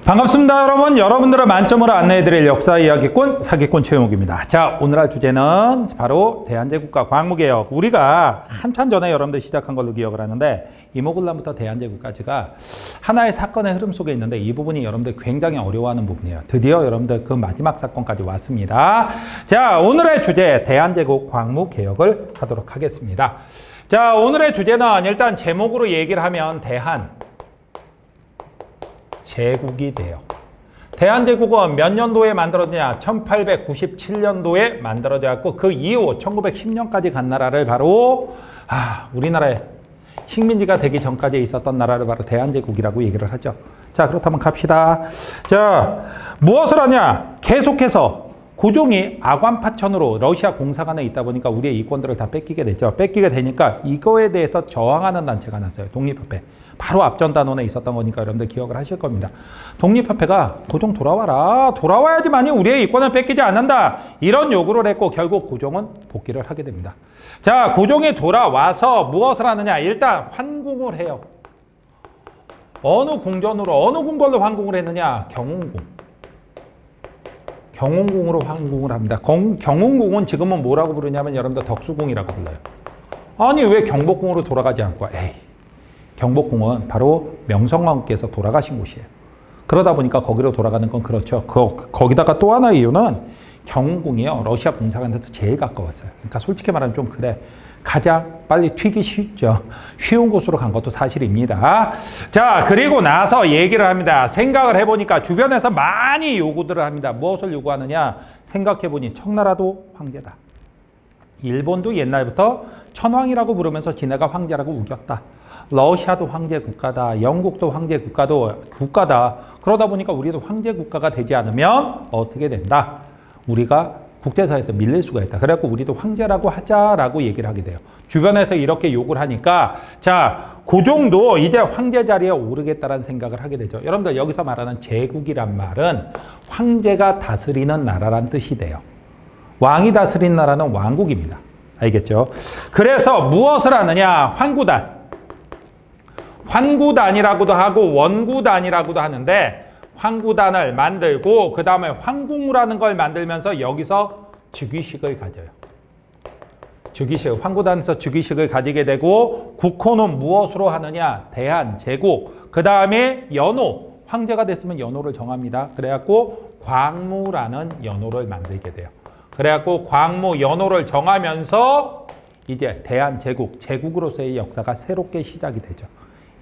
반갑습니다, 여러분. 여러분들을 만점으로 안내해드릴 역사 이야기꾼 사기꾼 최용욱입니다. 자, 오늘 할 주제는 바로 대한제국과 광무개혁. 우리가 한참 전에 여러분들 시작한 걸로 기억을 하는데 이모군란부터 대한제국까지가 하나의 사건의 흐름 속에 있는데 이 부분이 여러분들 굉장히 어려워하는 부분이에요. 드디어 여러분들 그 마지막 사건까지 왔습니다. 자, 오늘의 주제 대한제국 광무개혁을 하도록 하겠습니다. 자, 오늘의 주제는 일단 제목으로 얘기를 하면 제국이 돼요. 대한제국은 몇 년도에 만들어지냐? 1897년도에 만들어졌고 그 이후 1910년까지 간 나라를 바로 우리나라의 식민지가 되기 전까지 있었던 나라를 바로 대한제국이라고 얘기를 하죠. 자, 그렇다면 갑시다. 자, 무엇을 하냐? 계속해서 고종이 아관파천으로 러시아 공사관에 있다 보니까 우리의 이권들을 다 뺏기게 되죠. 뺏기게 되니까 이거에 대해서 저항하는 단체가 났어요. 독립협회. 바로 앞전 단원에 있었던 거니까 여러분들 기억을 하실 겁니다. 독립협회가 고종 돌아와라. 돌아와야지만이 우리의 이권을 뺏기지 않는다. 이런 요구를 했고 결국 고종은 복귀를 하게 됩니다. 자, 고종이 돌아와서 무엇을 하느냐. 일단 환궁을 해요. 어느 궁전으로, 어느 궁궐로 환궁을 했느냐. 경운궁. 경운궁으로 환궁을 합니다. 경운궁은 지금은 뭐라고 부르냐면 여러분들 덕수궁이라고 불러요. 아니 왜 경복궁으로 돌아가지 않고 경복궁은 바로 명성황후께서 돌아가신 곳이에요. 그러다 보니까 거기로 돌아가는 건 그렇죠. 거기다가 또 하나의 이유는 경운궁이요. 러시아 공사관에서 제일 가까웠어요. 그러니까 솔직히 말하면 좀 그래. 가장 빨리 튀기 쉬운 곳으로 간 것도 사실입니다. 자, 그리고 나서 얘기를 합니다. 생각을 해보니까 주변에서 많이 요구들을 합니다. 무엇을 요구하느냐? 생각해보니 청나라도 황제다. 일본도 옛날부터 천황이라고 부르면서 지네가 황제라고 우겼다. 러시아도 황제 국가다. 영국도 황제 국가다. 그러다 보니까 우리도 황제 국가가 되지 않으면 어떻게 된다? 우리가 국제사회에서 밀릴 수가 있다. 그래갖고 우리도 황제라고 하자라고 얘기를 하게 돼요. 주변에서 이렇게 욕을 하니까 자, 고종도 이제 황제 자리에 오르겠다라는 생각을 하게 되죠. 여러분들 여기서 말하는 제국이란 말은 황제가 다스리는 나라란 뜻이 돼요. 왕이 다스리는 나라는 왕국입니다. 알겠죠? 그래서 무엇을 하느냐? 환구단이라고도 하고 원구단이라고도 하는데 환구단을 만들고 그 다음에 환궁이라는 걸 만들면서 여기서 즉위식을 가져요. 환구단에서 즉위식을 가지게 되고 국호는 무엇으로 하느냐? 대한제국. 그 다음에 연호. 황제가 됐으면 연호를 정합니다. 그래갖고 광무라는 연호를 만들게 돼요. 그래갖고 광무 연호를 정하면서 이제 대한제국, 제국으로서의 역사가 새롭게 시작이 되죠.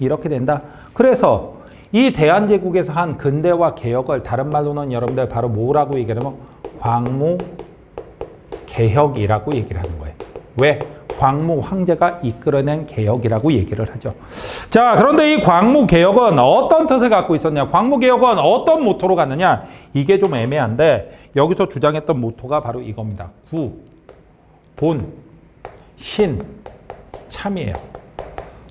이렇게 된다. 그래서 이 대한제국에서 한 근대화 개혁을 다른 말로는 여러분들 바로 뭐라고 얘기하면 광무개혁이라고 얘기를 하는 거예요. 왜? 광무 황제가 이끌어낸 개혁이라고 얘기를 하죠. 자, 그런데 이 광무개혁은 어떤 뜻을 갖고 있었냐? 광무개혁은 어떤 모토로 갔느냐? 이게 좀 애매한데 여기서 주장했던 모토가 바로 이겁니다. 구, 본, 신, 참이에요.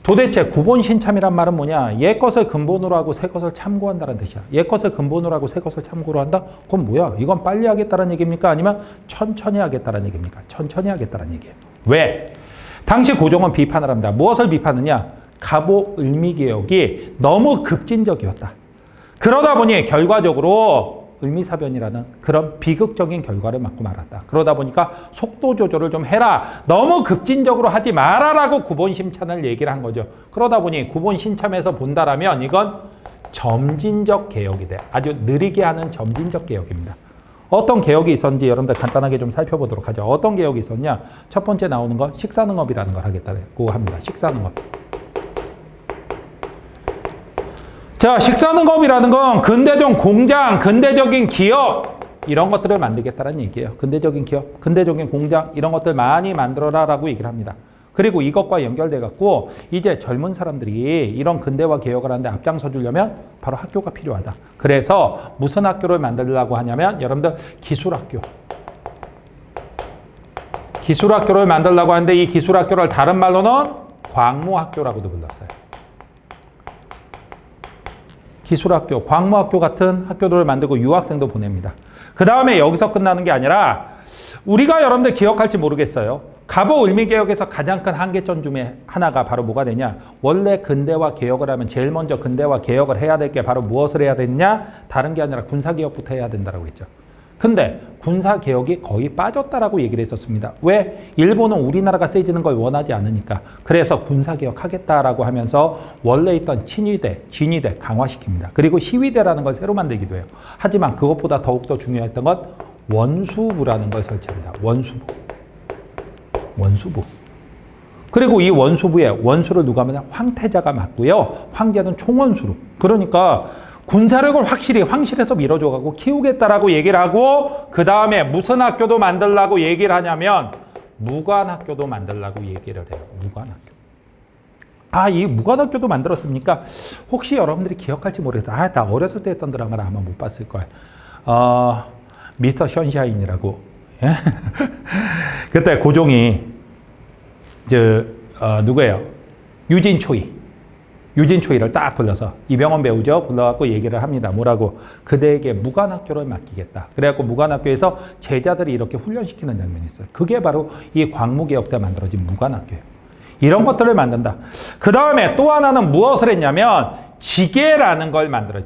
도대체 구본신참이란 말은 뭐냐? 옛 것을 근본으로 하고 새 것을 참고한다는 뜻이야. 옛 것을 근본으로 하고 새 것을 참고로 한다? 그건 뭐야? 이건 빨리 하겠다는 얘기입니까? 아니면 천천히 하겠다는 얘기입니까? 천천히 하겠다는 얘기예요. 왜? 당시 고종은 비판을 합니다. 무엇을 비판하느냐? 갑오 을미개혁이 너무 급진적이었다. 그러다 보니 결과적으로 을미사변이라는 그런 비극적인 결과를 맞고 말았다. 그러다 보니까 속도 조절을 좀 해라. 너무 급진적으로 하지 마라라고 구본신참을 얘기를 한 거죠. 그러다 보니 구본신참에서 본다라면 이건 점진적 개혁이 돼. 아주 느리게 하는 점진적 개혁입니다. 어떤 개혁이 있었는지 여러분들 간단하게 좀 살펴보도록 하죠. 어떤 개혁이 있었냐? 첫 번째 나오는 건 식사능업이라는 걸 하겠다고 합니다. 식사능업. 자, 식사능업이라는 건 근대적 공장, 근대적인 기업 이런 것들을 만들겠다는 얘기예요. 근대적인 기업, 근대적인 공장 이런 것들 많이 만들어라라고 얘기를 합니다. 그리고 이것과 연결돼 갖고 이제 젊은 사람들이 이런 근대화 개혁을 하는데 앞장서 주려면 바로 학교가 필요하다. 그래서 무슨 학교를 만들려고 하냐면 여러분들 기술학교를 만들려고 하는데 이 기술학교를 다른 말로는 광무학교라고도 불렀어요. 기술학교, 광무학교 같은 학교들을 만들고 유학생도 보냅니다. 그 다음에 여기서 끝나는 게 아니라 우리가 여러분들 기억할지 모르겠어요. 갑오을미개혁에서 가장 큰 한계점 중에 하나가 바로 뭐가 되냐? 원래 근대화 개혁을 하면 제일 먼저 근대화 개혁을 해야 될 게 바로 무엇을 해야 되느냐? 다른 게 아니라 군사개혁부터 해야 된다고 했죠. 근데 군사개혁이 거의 빠졌다라고 얘기를 했었습니다. 왜? 일본은 우리나라가 세지는 걸 원하지 않으니까. 그래서 군사개혁 하겠다라고 하면서 원래 있던 친위대, 진위대 강화시킵니다. 그리고 시위대라는 걸 새로 만들기도 해요. 하지만 그것보다 더욱더 중요했던 건 원수부라는 걸 설치합니다. 원수부. 그리고 이 원수부의 원수를 누가 하면 황태자가 맡고요. 황제는 총원수로. 그러니까 군사력을 확실히 황실에서 밀어줘가고 키우겠다라고 얘기를 하고 그 다음에 무슨 학교도 만들라고 얘기를 하냐면 무관학교도 만들라고 얘기를 해요. 무관학교. 이 무관학교도 만들었습니까? 혹시 여러분들이 기억할지 모르겠어요. 나 어렸을 때 했던 드라마를 아마 못 봤을 거예요. 미스터 션샤인이라고. 그때 고종이 누구예요? 유진초이를 딱 불러서 이병헌 배우죠. 불러갖고 얘기를 합니다. 뭐라고? 그대에게 무관학교를 맡기겠다. 그래갖고 무관학교에서 제자들이 이렇게 훈련시키는 장면이 있어요. 그게 바로 이 광무개혁 때 만들어진 무관학교예요. 이런 것들을 만든다. 그 다음에 또 하나는 무엇을 했냐면 지계라는 걸 만들어요.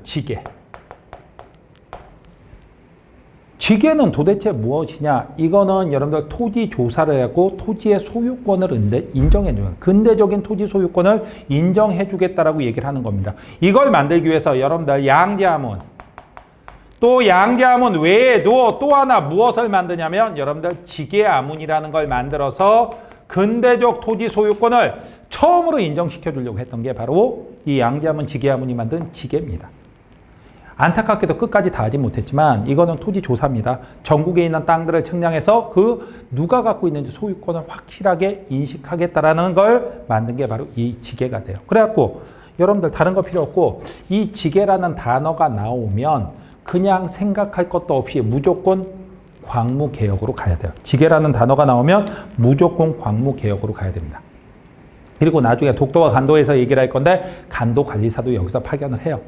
지계는 도대체 무엇이냐? 이거는 여러분들 토지 조사를 하고 토지의 소유권을 인정해 주는 근대적인 토지 소유권을 인정해 주겠다라고 얘기를 하는 겁니다. 이걸 만들기 위해서 여러분들 양재하문 또 양재하문 외에도 또 하나 무엇을 만드냐면 여러분들 지계하문이라는 걸 만들어서 근대적 토지 소유권을 처음으로 인정시켜 주려고 했던 게 바로 이 양재하문 지계하문이 만든 지계입니다. 안타깝게도 끝까지 다 하지 못했지만 이거는 토지 조사입니다. 전국에 있는 땅들을 측량해서 누가 갖고 있는지 소유권을 확실하게 인식하겠다라는 걸 만든 게 바로 이 지계가 돼요. 그래갖고 여러분들 다른 거 필요 없고 이 지계라는 단어가 나오면 그냥 생각할 것도 없이 무조건 광무개혁으로 가야 돼요. 지계라는 단어가 나오면 무조건 광무개혁으로 가야 됩니다. 그리고 나중에 독도와 간도에서 얘기를 할 건데 간도관리사도 여기서 파견을 해요.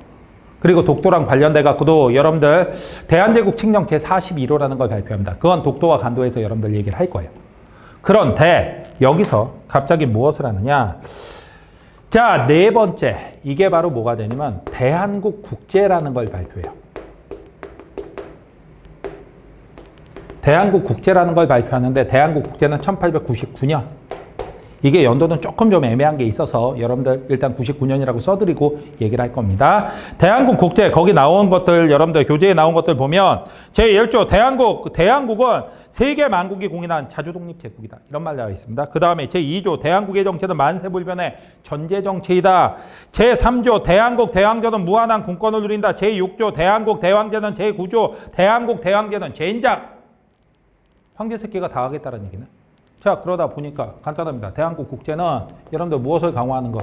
그리고 독도랑 관련돼 갖고도 여러분들 대한제국 칙령 제41호라는 걸 발표합니다. 그건 독도와 간도에서 여러분들 얘기를 할 거예요. 그런데 여기서 갑자기 무엇을 하느냐? 자, 네 번째. 이게 바로 뭐가 되냐면 대한국 국제라는 걸 발표해요. 대한국 국제라는 걸 발표하는데 대한국 국제는 1899년. 이게 연도는 조금 좀 애매한 게 있어서 여러분들 일단 99년이라고 써드리고 얘기를 할 겁니다. 대한국 국제 거기 나온 것들 여러분들 교재에 나온 것들 보면 제1조 대한국은 세계 만국이 공인한 자주독립 제국이다. 이런 말 나와 있습니다. 그 다음에 제2조 대한국의 정체는 만세불변의 전제정체이다. 제3조 대한제는 무한한 군권을 누린다. 제6조 대한국 대왕제는 제9조 대한국 대왕제는 젠장. 황제 새끼가 다 하겠다는 얘기는. 자, 그러다 보니까 간단합니다. 대한국 국제는 여러분들 무엇을 강화하는 거?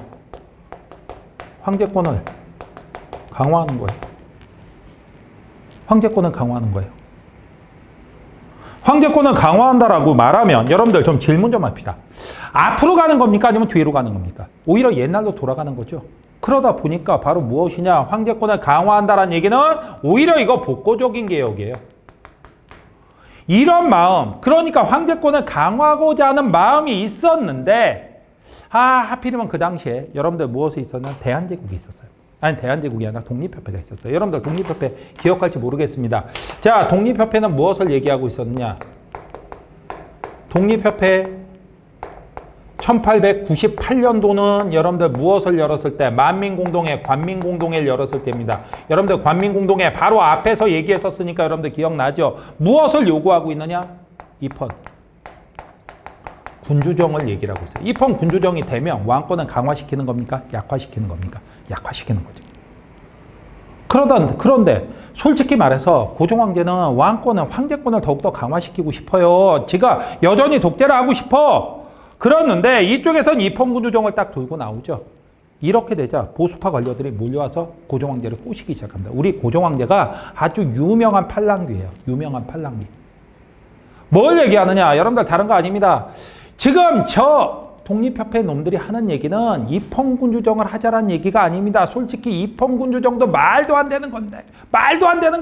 황제권을 강화하는 거예요. 황제권을 강화하는 거예요. 황제권을 강화한다라고 말하면 여러분들 좀 질문 좀 합시다. 앞으로 가는 겁니까? 아니면 뒤로 가는 겁니까? 오히려 옛날로 돌아가는 거죠. 그러다 보니까 바로 무엇이냐? 황제권을 강화한다라는 얘기는 오히려 이거 복고적인 개혁이에요. 이런 마음, 그러니까 황제권을 강화하고자 하는 마음이 있었는데 하필이면 그 당시에 여러분들 무엇이 있었냐? 대한제국이 있었어요. 아니, 대한제국이 아니라 독립협회가 있었어요. 여러분들 독립협회 기억할지 모르겠습니다. 자, 독립협회는 무엇을 얘기하고 있었느냐? 독립협회 1898년도는 여러분들 무엇을 열었을 때? 만민공동회, 관민공동회를 열었을 때입니다. 여러분들 관민공동회 바로 앞에서 얘기했었으니까 여러분들 기억나죠? 무엇을 요구하고 있느냐? 입헌. 군주정을 얘기를 하고 있어요. 입헌 군주정이 되면 왕권은 강화시키는 겁니까? 약화시키는 겁니까? 약화시키는 거죠. 그런데 솔직히 말해서 고종황제는 황제권을 더욱더 강화시키고 싶어요. 지가 여전히 독재를 하고 싶어. 그렇는데 이쪽에서는 입헌군주정을 딱 들고 나오죠. 이렇게 되자 보수파 관료들이 몰려와서 고종황제를 꼬시기 시작합니다. 우리 고종황제가 아주 유명한 팔랑귀예요. 유명한 팔랑귀. 뭘 얘기하느냐? 여러분들 다른 거 아닙니다. 지금 저 독립협회 놈들이 하는 얘기는 입헌군주정을 하자라는 얘기가 아닙니다. 솔직히 입헌군주정도 말도 안 되는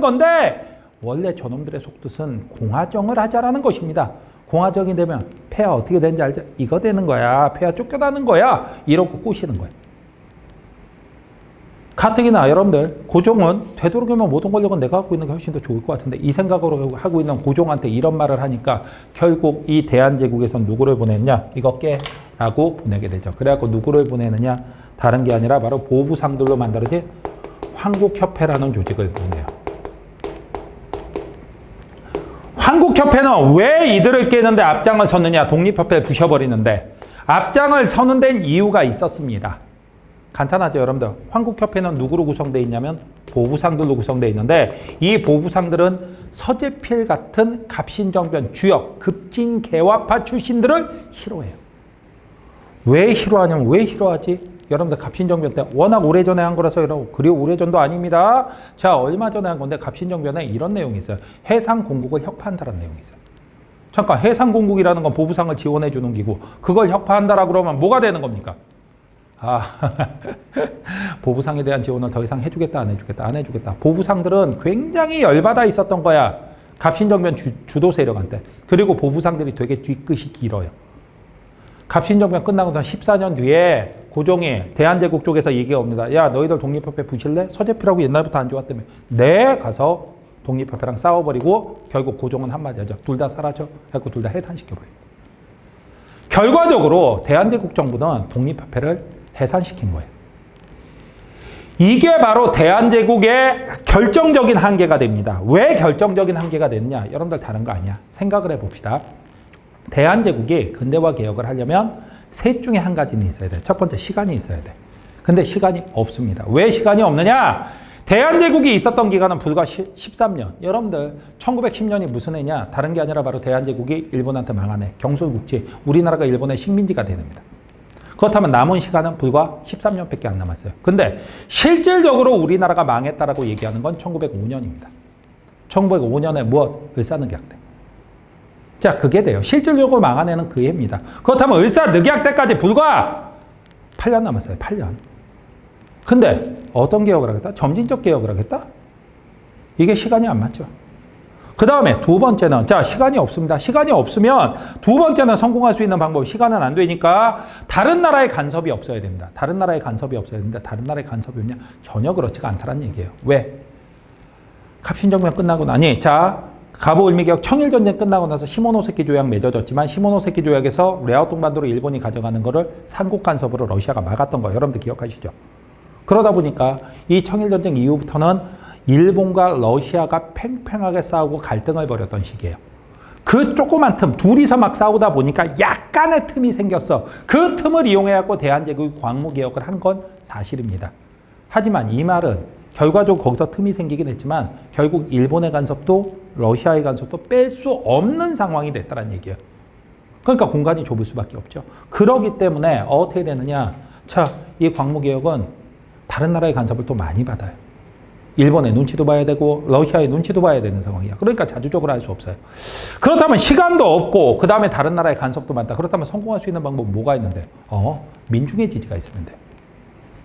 건데 원래 저놈들의 속뜻은 공화정을 하자라는 것입니다. 공화정이 되면 폐하 어떻게 되는지 알죠? 이거 되는 거야. 폐하 쫓겨나는 거야. 이러고 꼬시는 거예요. 가뜩이나 여러분들 고종은 되도록이면 모든 권력은 내가 갖고 있는 게 훨씬 더 좋을 것 같은데 이 생각으로 하고 있는 고종한테 이런 말을 하니까 결국 이 대한제국에선 누구를 보냈냐? 이거 깨라고 보내게 되죠. 그래갖고 누구를 보내느냐? 다른 게 아니라 바로 보부상들로 만들어진 황국협회라는 조직을 보내요. 황국협회는 왜 이들을 깨는데 앞장을 섰느냐? 독립협회를 부셔버리는데 앞장을 서는 데는 이유가 있었습니다. 간단하죠, 여러분들. 황국협회는 누구로 구성되어 있냐면 보부상들로 구성되어 있는데 이 보부상들은 서재필 같은 갑신정변 주역 급진개화파 출신들을 싫어해요. 왜 싫어하냐면 왜 싫어하지? 여러분들 갑신정변 때 워낙 오래전에 한 거라서 이러고 그리고 오래전도 아닙니다. 자, 얼마 전에 한 건데 갑신정변에 이런 내용이 있어요. 해상공국을 혁파한다는 내용이 있어요. 잠깐, 해상공국이라는 건 보부상을 지원해 주는 기구. 그걸 혁파한다라 그러면 뭐가 되는 겁니까? 보부상에 대한 지원을 더 이상 해주겠다, 안 해주겠다, 안 해주겠다. 보부상들은 굉장히 열받아 있었던 거야. 갑신정변 주도 세력한테. 그리고 보부상들이 되게 뒤끝이 길어요. 갑신정변 끝나고 난 14년 뒤에 고종이 대한제국 쪽에서 얘기가 옵니다. 야, 너희들 독립협회 부실래? 서재필하고 옛날부터 안 좋았다며. 네, 가서 독립협회랑 싸워버리고 결국 고종은 한마디 하죠. 둘 다 사라져. 해갖고 둘 다 해산시켜버립니다. 결과적으로 대한제국 정부는 독립협회를 해산시킨 거예요. 이게 바로 대한제국의 결정적인 한계가 됩니다. 왜 결정적인 한계가 됐느냐? 여러분들 다른 거 아니야. 생각을 해봅시다. 대한제국이 근대화 개혁을 하려면 셋 중에 한 가지는 있어야 돼. 첫 번째, 시간이 있어야 돼. 근데 시간이 없습니다. 왜 시간이 없느냐? 대한제국이 있었던 기간은 불과 13년. 여러분들 1910년이 무슨 해냐? 다른 게 아니라 바로 대한제국이 일본한테 망한 해. 경술국지. 우리나라가 일본의 식민지가 됩니다. 그렇다면 남은 시간은 불과 13년밖에 안 남았어요. 근데 실질적으로 우리나라가 망했다라고 얘기하는 건 1905년입니다. 1905년에 무엇? 을사늑약 때. 자, 그게 돼요. 실질적으로 망한 해는 그 해입니다. 그렇다면 을사늑약 때까지 불과 8년 남았어요. 8년. 근데 어떤 개혁을 하겠다? 점진적 개혁을 하겠다? 이게 시간이 안 맞죠. 그 다음에 두 번째는, 자, 시간이 없습니다. 시간이 없으면 두 번째는 성공할 수 있는 방법, 시간은 안 되니까 다른 나라의 간섭이 없어야 됩니다. 다른 나라의 간섭이 없어야 됩니다. 다른 나라의 간섭이 없냐? 전혀 그렇지가 않다는 얘기예요. 왜? 갑신정변 끝나고 나니, 자, 가보을미개혁 청일전쟁 끝나고 나서 시모노세키 조약 맺어졌지만 시모노세키 조약에서 레아우통반도를 일본이 가져가는 거를 삼국 간섭으로 러시아가 막았던 거 여러분들 기억하시죠? 그러다 보니까 이 청일전쟁 이후부터는 일본과 러시아가 팽팽하게 싸우고 갈등을 벌였던 시기예요. 그 조그만 틈, 둘이서 막 싸우다 보니까 약간의 틈이 생겼어. 그 틈을 이용해갖고 대한제국이 광무개혁을 한 건 사실입니다. 하지만 이 말은 결과적으로 거기서 틈이 생기긴 했지만 결국 일본의 간섭도 러시아의 간섭도 뺄 수 없는 상황이 됐다는 얘기예요. 그러니까 공간이 좁을 수밖에 없죠. 그러기 때문에 어떻게 되느냐. 자, 이 광무개혁은 다른 나라의 간섭을 또 많이 받아요. 일본의 눈치도 봐야 되고 러시아의 눈치도 봐야 되는 상황이야. 그러니까 자주적으로 할 수 없어요. 그렇다면 시간도 없고 그 다음에 다른 나라의 간섭도 많다. 그렇다면 성공할 수 있는 방법은 뭐가 있는데? 민중의 지지가 있으면 돼.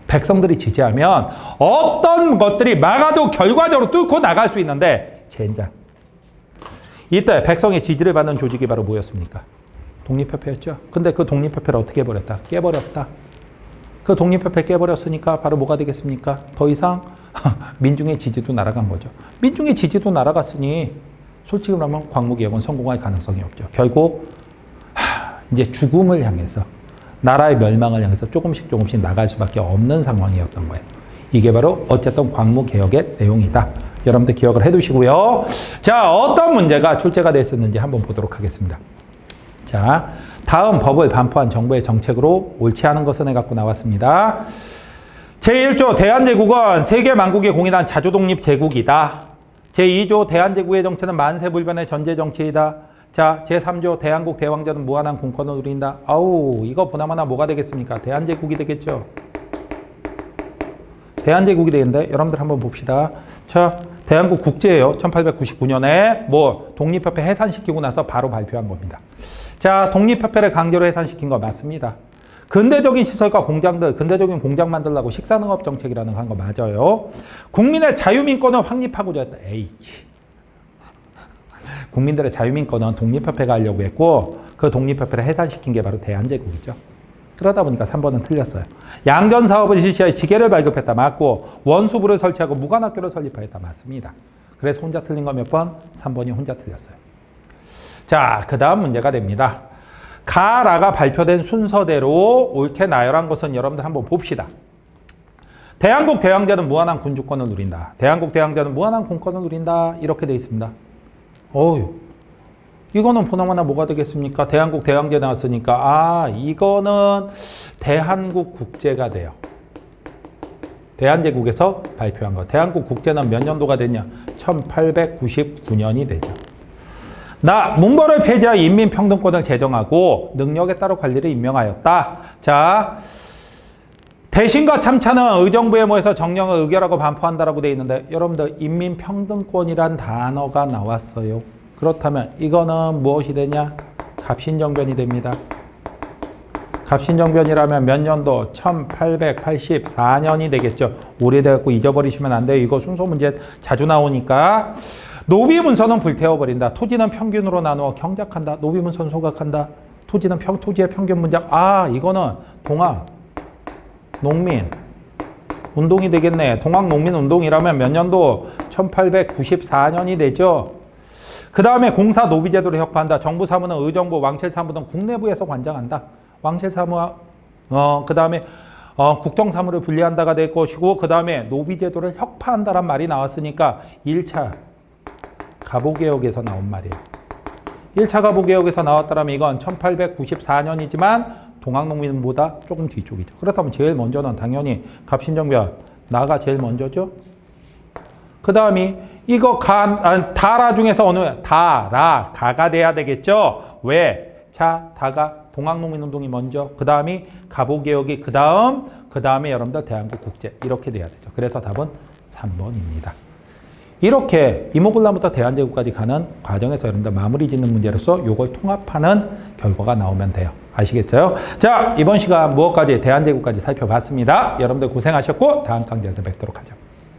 백성들이 지지하면 어떤 것들이 막아도 결과적으로 뚫고 나갈 수 있는데 젠장. 이때 백성의 지지를 받는 조직이 바로 뭐였습니까? 독립협회였죠. 근데 그 독립협회를 어떻게 해버렸다? 깨버렸다. 그 독립협회 깨버렸으니까 바로 뭐가 되겠습니까? 더 이상 민중의 지지도 날아간 거죠. 민중의 지지도 날아갔으니 솔직히 말하면 광무개혁은 성공할 가능성이 없죠. 결국 이제 죽음을 향해서 나라의 멸망을 향해서 조금씩 나갈 수밖에 없는 상황이었던 거예요. 이게 바로 어쨌든 광무개혁의 내용이다. 여러분들 기억을 해두시고요. 자, 어떤 문제가 출제가 됐었는지 한번 보도록 하겠습니다. 자, 다음 법을 반포한 정부의 정책으로 옳지 않은 것은 해갖고 나왔습니다. 제1조 대한제국은 세계 만국이 공인한 자주독립 제국이다. 제2조 대한제국의 정체는 만세불변의 전제정치이다. 자, 제3조 대한국 대왕제는 무한한 공권을 누린다. 아우, 이거 보나마나 뭐가 되겠습니까? 대한제국이 되겠죠. 대한제국이 되는데 여러분들 한번 봅시다. 자, 대한국 국제예요. 1899년에 독립협회 해산시키고 나서 바로 발표한 겁니다. 자, 독립협회를 강제로 해산시킨 거 맞습니다. 근대적인 시설과 공장들, 근대적인 공장 만들려고 식산응업 정책이라는 거 한 거 맞아요. 국민의 자유민권을 확립하고자 했다. 에이. 국민들의 자유민권은 독립협회가 하려고 했고 그 독립협회를 해산시킨 게 바로 대한제국이죠. 그러다 보니까 3번은 틀렸어요. 양전사업을 실시하여 지게를 발급했다. 맞고 원수부를 설치하고 무관학교를 설립하였다. 맞습니다. 그래서 혼자 틀린 거 몇 번? 3번이 혼자 틀렸어요. 자, 그 다음 문제가 됩니다. 가라가 발표된 순서대로 옳게 나열한 것은 여러분들 한번 봅시다. 대한국 대항제는 무한한 군주권을 누린다. 대한국 대항제는 무한한 군권을 누린다. 이렇게 돼 있습니다. 어휴, 이거는 보나마나 뭐가 되겠습니까? 대한국 대항제 나왔으니까 이거는 대한국 국제가 돼요. 대한제국에서 발표한 거. 대한국 국제는 몇 년도가 됐냐? 1899년이 되죠. 문벌을 폐지하여 인민평등권을 제정하고 능력에 따라 관리를 임명하였다. 자, 대신과 참차는 의정부에 모여서 정령을 의결하고 반포한다라고 되어 있는데 여러분들 인민평등권이란 단어가 나왔어요. 그렇다면 이거는 무엇이 되냐? 갑신정변이 됩니다. 갑신정변이라면 몇 년도? 1884년이 되겠죠. 오래돼갖고 잊어버리시면 안 돼요. 이거 순서 문제 자주 나오니까. 노비문서는 불태워버린다. 토지는 평균으로 나누어 경작한다. 노비문서는 소각한다. 토지는 토지의 평균 문작. 이거는 동학 농민 운동이 되겠네. 동학 농민 운동이라면 몇 년도? 1894년이 되죠. 그 다음에 공사 노비제도를 혁파한다. 정부 사무는 의정부, 왕실 사무는 국내부에서 관장한다. 왕실 사무와 그 다음에 국정사무를 분리한다가 될 것이고 그 다음에 노비제도를 혁파한다란 말이 나왔으니까 1차 가보개혁에서 나온 말이에요. 1차 가보개혁에서 나왔다면 이건 1894년이지만 동학농민보다 조금 뒤쪽이죠. 그렇다면 제일 먼저는 당연히 갑신정변 나가 제일 먼저죠. 그 다음이 이거 다라 중에서 어느 가가 돼야 되겠죠. 왜? 자, 다가 동학농민운동이 먼저, 그 다음이 가보개혁이 그 다음에 여러분들 대한국 국제 이렇게 돼야 되죠. 그래서 답은 3번입니다. 이렇게 이모군란부터 대한제국까지 가는 과정에서 여러분들 마무리 짓는 문제로서 이걸 통합하는 결과가 나오면 돼요. 아시겠어요? 자, 이번 시간 무엇까지? 대한제국까지 살펴봤습니다. 여러분들 고생하셨고 다음 강좌에서 뵙도록 하죠.